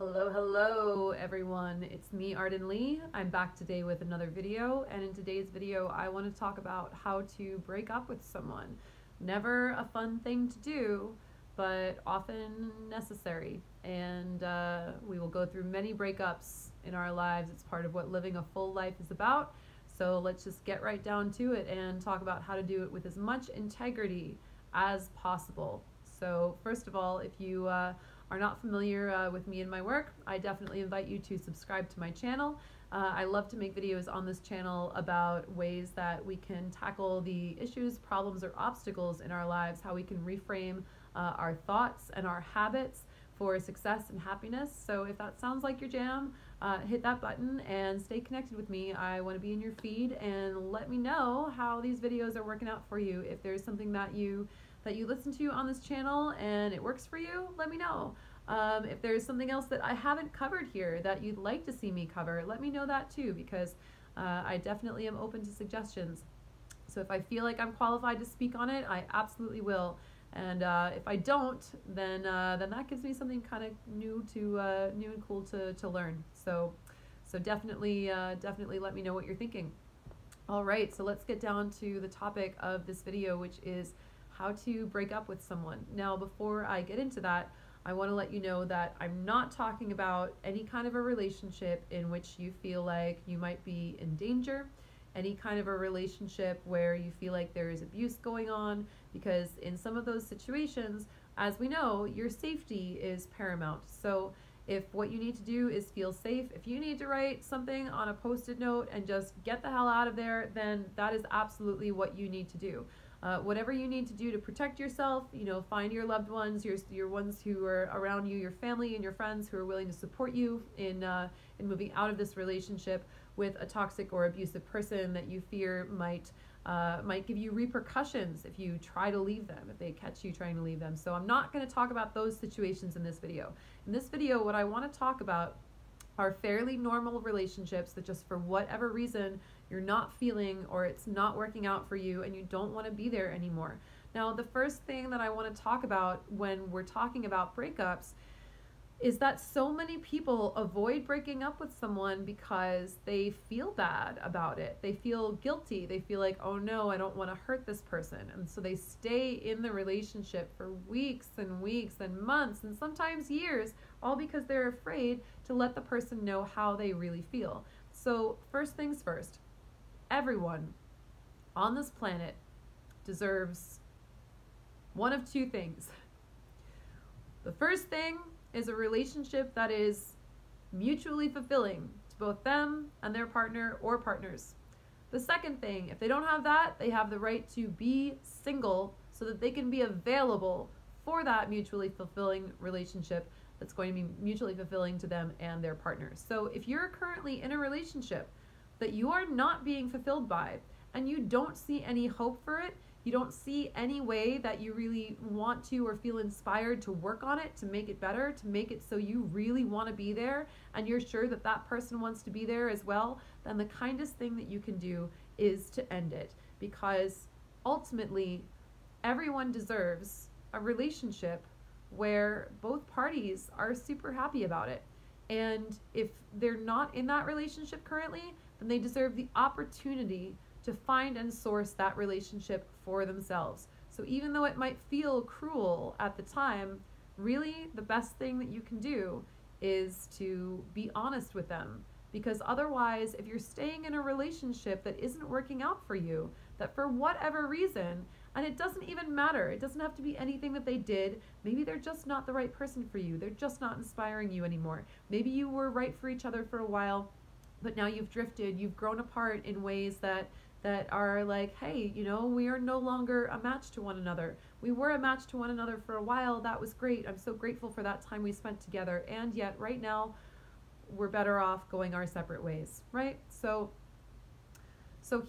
Hello, hello everyone. It's me, Arden Lee. I'm back today with another video, and in today's video I want to talk about how to break up with someone. Never a fun thing to do, but often necessary. And we will go through many breakups in our lives. It's part of what living a full life is about. So let's just get right down to it and talk about how to do it with as much integrity as possible. So first of all, if you are not familiar with me and my work, I definitely invite you to subscribe to my channel. I love to make videos on this channel about ways that we can tackle the issues, problems, or obstacles in our lives, how we can reframe our thoughts and our habits for success and happiness. So if that sounds like your jam, hit that button and stay connected with me. I want to be in your feed, and let me know how these videos are working out for you. If there's something that you listen to on this channel and it works for you, let me know. If there's something else that I haven't covered here that you'd like to see me cover, let me know that too, because I definitely am open to suggestions. So if I feel like I'm qualified to speak on it, I absolutely will. And if I don't, then that gives me something kind of new and cool to learn. So definitely let me know what you're thinking. All right, so let's get down to the topic of this video, which is how to break up with someone. Now, before I get into that, I want to let you know that I'm not talking about any kind of a relationship in which you feel like you might be in danger, any kind of a relationship where you feel like there is abuse going on, because in some of those situations, as we know, your safety is paramount. So if what you need to do is feel safe, if you need to write something on a post-it note and just get the hell out of there, then that is absolutely what you need to do. Whatever you need to do to protect yourself, find your loved ones, your ones who are around you, your family and your friends who are willing to support you in moving out of this relationship with a toxic or abusive person that you fear might give you repercussions if you try to leave them, if they catch you trying to leave them. So I'm not going to talk about those situations in this video. In this video, what I want to talk about are fairly normal relationships that just for whatever reason you're not feeling, or it's not working out for you and you don't want to be there anymore. Now, the first thing that I want to talk about when we're talking about breakups is that so many people avoid breaking up with someone because they feel bad about it. They feel guilty. They feel like, oh no, I don't want to hurt this person. And so they stay in the relationship for weeks and weeks and months and sometimes years, all because they're afraid to let the person know how they really feel. So first things first, everyone on this planet deserves one of two things. The first thing is a relationship that is mutually fulfilling to both them and their partner or partners. The second thing, if they don't have that, they have the right to be single so that they can be available for that mutually fulfilling relationship that's going to be mutually fulfilling to them and their partners. So if you're currently in a relationship that you are not being fulfilled by, and you don't see any hope for it, you don't see any way that you really want to or feel inspired to work on it, to make it better, to make it so you really want to be there, and you're sure that that person wants to be there as well, then the kindest thing that you can do is to end it. Because ultimately, everyone deserves a relationship where both parties are super happy about it. And if they're not in that relationship currently, then they deserve the opportunity to find and source that relationship for themselves. So even though it might feel cruel at the time, really the best thing that you can do is to be honest with them. Because otherwise, if you're staying in a relationship that isn't working out for you, that for whatever reason, and it doesn't even matter, it doesn't have to be anything that they did, maybe they're just not the right person for you, they're just not inspiring you anymore. Maybe you were right for each other for a while, but now you've drifted, you've grown apart in ways that are like, hey, we are no longer a match to one another. We were a match to one another for a while. That was great. I'm so grateful for that time we spent together. And yet right now we're better off going our separate ways, right? So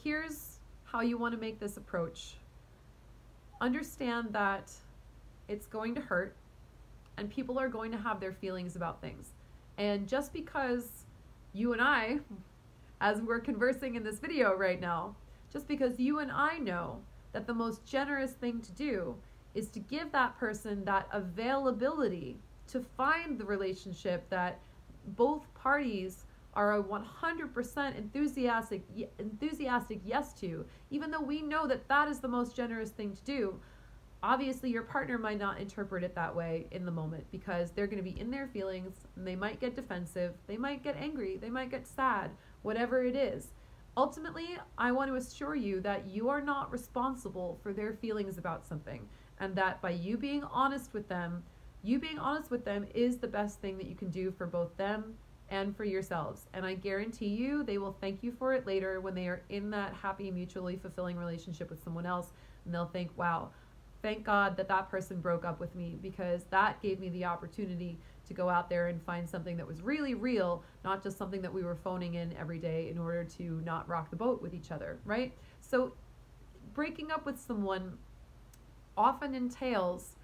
here's how you want to make this approach. Understand that it's going to hurt and people are going to have their feelings about things. And just because you and I, as we're conversing in this video right now, just because you and I know that the most generous thing to do is to give that person that availability to find the relationship that both parties are a 100% enthusiastic yes to, even though we know that that is the most generous thing to do. Obviously, your partner might not interpret it that way in the moment because they're going to be in their feelings and they might get defensive, they might get angry, they might get sad, whatever it is. Ultimately, I want to assure you that you are not responsible for their feelings about something, and that by you being honest with them is the best thing that you can do for both them and for yourselves. And I guarantee you they will thank you for it later when they are in that happy, mutually fulfilling relationship with someone else, and they'll think, wow, thank God that that person broke up with me, because that gave me the opportunity to go out there and find something that was really real, not just something that we were phoning in every day in order to not rock the boat with each other, right? So breaking up with someone often entails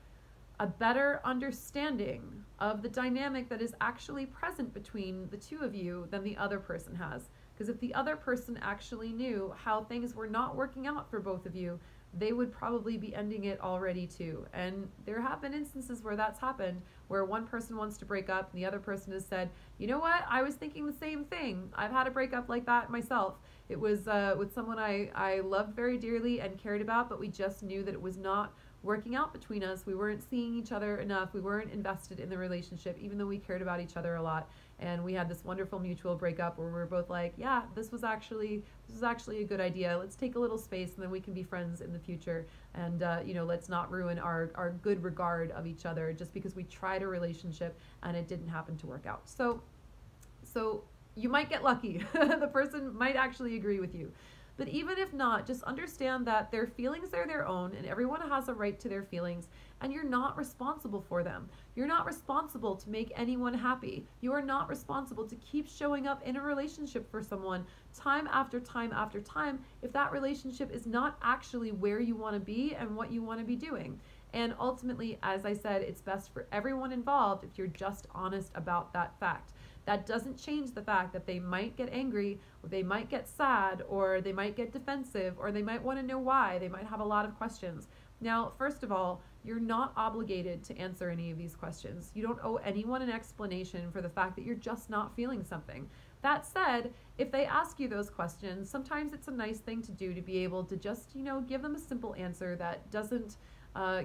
a better understanding of the dynamic that is actually present between the two of you than the other person has. Because if the other person actually knew how things were not working out for both of you, they would probably be ending it already too. And there have been instances where that's happened, where one person wants to break up and the other person has said, you know what, I was thinking the same thing. I've had a breakup like that myself. It was with someone I loved very dearly and cared about, but we just knew that it was not working out between us. We weren't seeing each other enough. We weren't invested in the relationship, even though we cared about each other a lot. And we had this wonderful mutual breakup where we were both like, yeah, this was actually a good idea. Let's take a little space and then we can be friends in the future. And, let's not ruin our good regard of each other just because we tried a relationship and it didn't happen to work out. So you might get lucky. The person might actually agree with you. But even if not, just understand that their feelings are their own and everyone has a right to their feelings, and you're not responsible for them. You're not responsible to make anyone happy. You are not responsible to keep showing up in a relationship for someone time after time after time if that relationship is not actually where you want to be and what you want to be doing. And ultimately, as I said, it's best for everyone involved if you're just honest about that fact. That doesn't change the fact that they might get angry, or they might get sad, or they might get defensive, or they might want to know why. They might have a lot of questions. Now, first of all, you're not obligated to answer any of these questions. You don't owe anyone an explanation for the fact that you're just not feeling something. That said, if they ask you those questions, sometimes it's a nice thing to do to be able to just, give them a simple answer that doesn't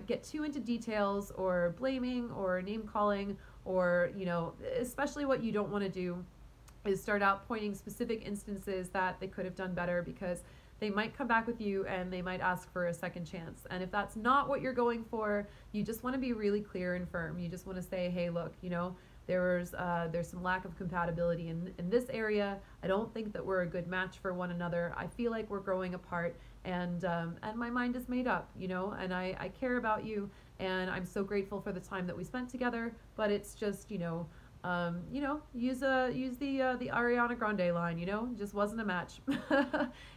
get too into details or blaming or name calling, or, especially what you don't want to do is start out pointing specific instances that they could have done better, because they might come back with you and they might ask for a second chance. And if that's not what you're going for, you just want to be really clear and firm. You just want to say, hey, look, there's some lack of compatibility in this area. I don't think that we're a good match for one another. I feel like we're growing apart, and my mind is made up, and I care about you, and I'm so grateful for the time that we spent together, but it's just, use the Ariana Grande line, just wasn't a match.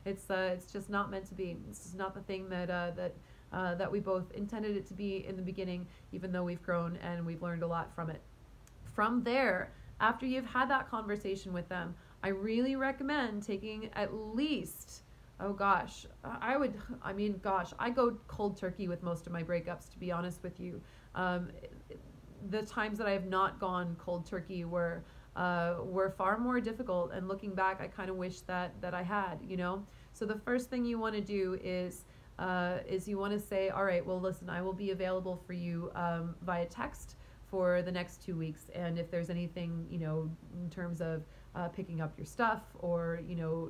It's just not meant to be. It's just not the thing that we both intended it to be in the beginning, even though we've grown and we've learned a lot from it. From there, after you've had that conversation with them, I really recommend taking at least, I go cold turkey with most of my breakups, to be honest with you. The times that I have not gone cold turkey were far more difficult, and looking back, I kind of wish that I had, So the first thing you want to do is you want to say, all right, well, listen, I will be available for you via text for the next 2 weeks. And if there's anything, in terms of picking up your stuff or,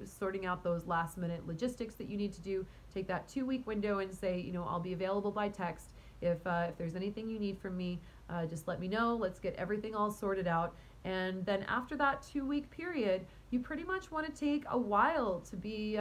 sorting out those last minute logistics that you need to do, take that 2-week window and say, I'll be available by text. If there's anything you need from me, just let me know. Let's get everything all sorted out. And then after that 2-week period, you pretty much want to take a while to be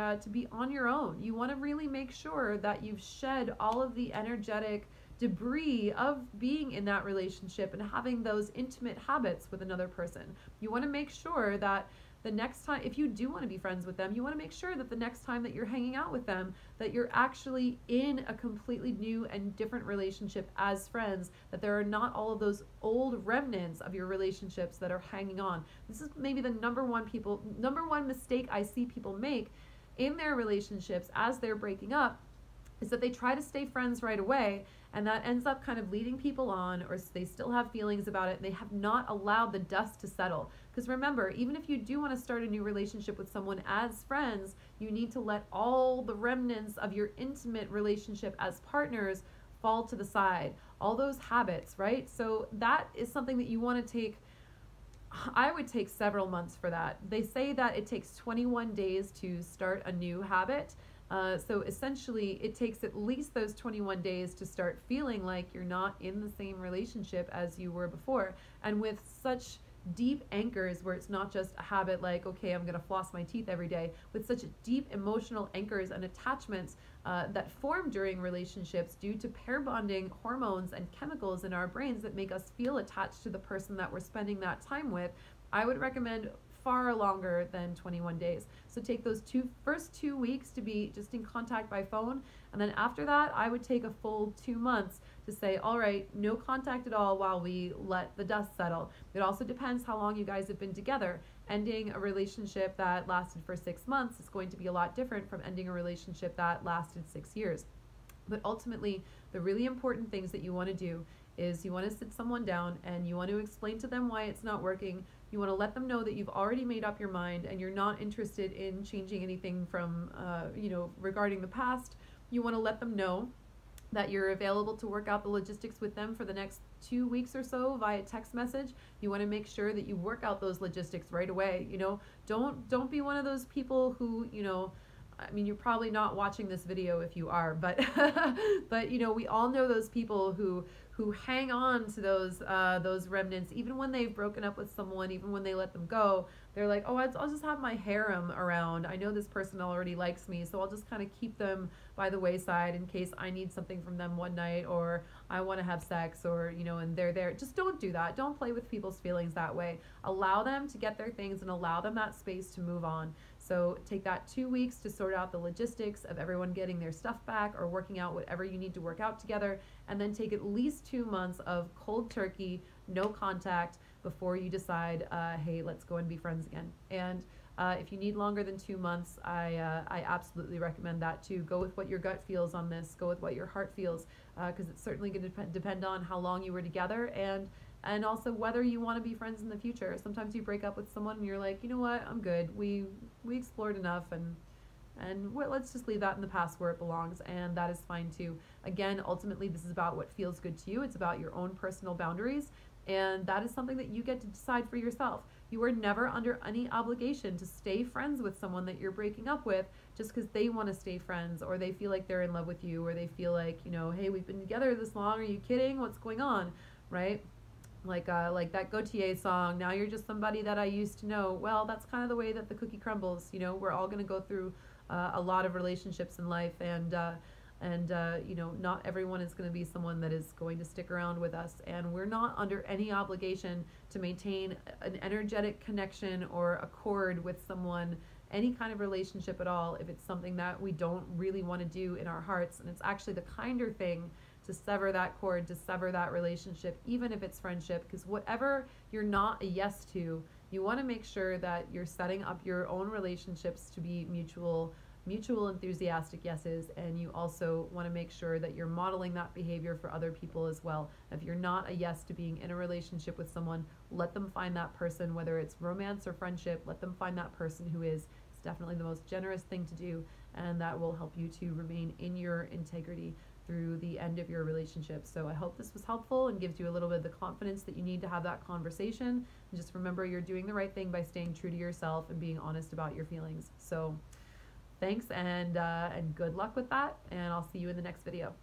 on your own. You want to really make sure that you've shed all of the energetic debris of being in that relationship and having those intimate habits with another person. You want to make sure that the next time, if you do want to be friends with them, you want to make sure that the next time that you're hanging out with them, that you're actually in a completely new and different relationship as friends, that there are not all of those old remnants of your relationships that are hanging on. This is maybe the number one mistake I see people make in their relationships as they're breaking up, is that they try to stay friends right away, And that ends up kind of leading people on, or they still have feelings about it and they have not allowed the dust to settle. Because remember, even if you do want to start a new relationship with someone as friends, you need to let all the remnants of your intimate relationship as partners fall to the side. All those habits, right? So that is something that you want to take. I would take several months for that. They say that it takes 21 days to start a new habit. So essentially, it takes at least those 21 days to start feeling like you're not in the same relationship as you were before. And with such deep anchors where it's not just a habit like, okay, I'm going to floss my teeth every day, with such deep emotional anchors and attachments that form during relationships due to pair bonding hormones and chemicals in our brains that make us feel attached to the person that we're spending that time with, I would recommend far longer than 21 days. So take those first 2 weeks to be just in contact by phone. And then after that, I would take a full 2 months to say, all right, no contact at all while we let the dust settle. It also depends how long you guys have been together. Ending a relationship that lasted for 6 months is going to be a lot different from ending a relationship that lasted 6 years. But ultimately, the really important things that you want to do is you want to sit someone down and you want to explain to them why it's not working. You want to let them know that you've already made up your mind and you're not interested in changing anything from, regarding the past. You want to let them know that you're available to work out the logistics with them for the next 2 weeks or so via text message. You want to make sure that you work out those logistics right away. Don't be one of those people who, I mean, you're probably not watching this video if you are, but but we all know those people who hang on to those remnants even when they've broken up with someone, even when they let them go. They're like, oh, I'll just have my harem around. I know this person already likes me, so I'll just kind of keep them by the wayside in case I need something from them one night, or I want to have sex, or and they're there. Just don't do that. Don't play with people's feelings that way. Allow them to get their things and allow them that space to move on. So take that 2 weeks to sort out the logistics of everyone getting their stuff back or working out whatever you need to work out together, and then take at least 2 months of cold turkey, no contact, before you decide, hey, let's go and be friends again. And if you need longer than 2 months, I absolutely recommend that too. Go with what your gut feels on this. Go with what your heart feels, because it's certainly going to depend on how long you were together and also whether you want to be friends in the future. Sometimes you break up with someone and you're like, you know what, I'm good. We explored enough, and let's just leave that in the past where it belongs, and that is fine too. Again, ultimately, this is about what feels good to you. It's about your own personal boundaries, and that is something that you get to decide for yourself. You are never under any obligation to stay friends with someone that you're breaking up with just because they want to stay friends, or they feel like they're in love with you, or they feel like, hey, we've been together this long. Are you kidding? What's going on? Right? Like that Gautier song, now you're just somebody that I used to know. Well, that's kind of the way that the cookie crumbles. We're all going to go through a lot of relationships in life, and not everyone is going to be someone that is going to stick around with us, and we're not under any obligation to maintain an energetic connection or accord with someone, any kind of relationship at all, if it's something that we don't really want to do in our hearts. And it's actually the kinder thing to sever that cord, to sever that relationship, even if it's friendship, because whatever you're not a yes to, you want to make sure that you're setting up your own relationships to be mutual enthusiastic yeses, and you also want to make sure that you're modeling that behavior for other people as well. If you're not a yes to being in a relationship with someone, let them find that person, whether it's romance or friendship, let them find that person who is. It's definitely the most generous thing to do, and that will help you to remain in your integrity through the end of your relationship. So I hope this was helpful and gives you a little bit of the confidence that you need to have that conversation. And just remember, you're doing the right thing by staying true to yourself and being honest about your feelings. So thanks, and good luck with that, and I'll see you in the next video.